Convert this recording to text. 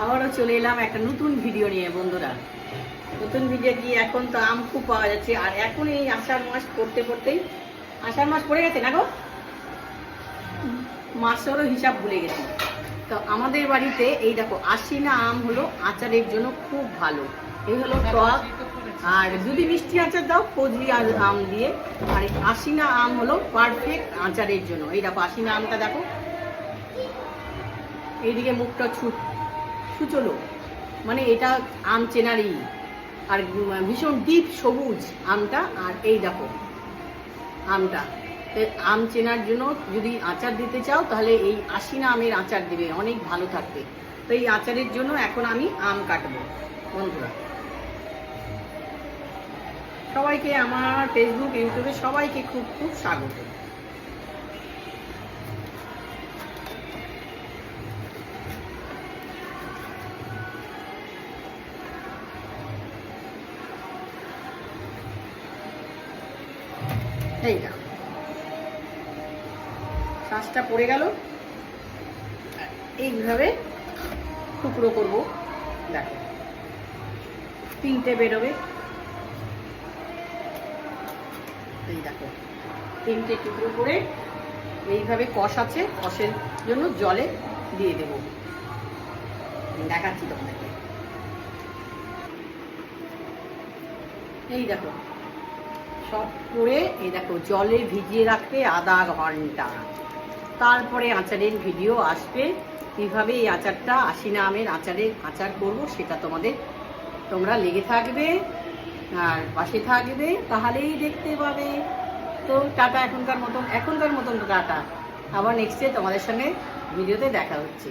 আবারও চলে এলাম একটা নতুন ভিডিও নিয়ে বন্ধুরা। নতুন ভিডিও কি, এখন তো আম খুব পাওয়া যাচ্ছে, আর এখন এই আষাঢ় মাস পড়তে পড়তেই আষাঢ় মাস পড়ে গেছে না গো, মাসেরও হিসাব ভুলে গেছি। তো আমাদের বাড়িতে এই দেখো আশিনা আম হলো আচারের জন্য খুব ভালো। এই হলো টক, আর যদি মিষ্টি আচার দাও ফজলি আম দিয়ে, আর আশিনা আম হলো পারফেক্ট আচারের জন্য। এই দেখো আশিনা আমটা দেখো, এইদিকে মুখটা সুচলো, মানে এটা আম চেনারি, আর ভীষণ ডিপ সবুজ আমটা। আর এই দেখো আমটা, আম চেনার জন্য যদি আচার দিতে চাও তাহলে এই আশিনা আমের আচার দেবে, অনেক ভালো থাকবে। তো এই আচারের জন্য এখন আমি আম কাটবো বন্ধুরা। সবাইকে আমার ফেসবুক ইউটিউবে সবাইকে খুব খুব স্বাগত। এই দেখো শ্বাসটা পড়ে গেল, এইভাবে টুকরো করব। দেখো 3টে বেরোবে, এই দেখো 3টে টুকরো করে এইভাবে কষ আছে, কষের জন্য জলে দিয়ে দেব। দেখাচ্ছি তোমাদেরকে। এই দেখো সব করে এই দেখো জলে ভিজিয়ে রাখতে আধা ঘন্টা, তারপরে আচারের ভিডিও আসবে। কীভাবে এই আচারটা আশিনা আমের আচার করবো সেটা তোমরা লেগে থাকবে আর পাশে থাকবে, তাহলেই দেখতে পাবে। তো টাটা, এখনকার মতন টাটা। আবার নেক্সটে তোমাদের সঙ্গে ভিডিওতে দেখা হচ্ছে।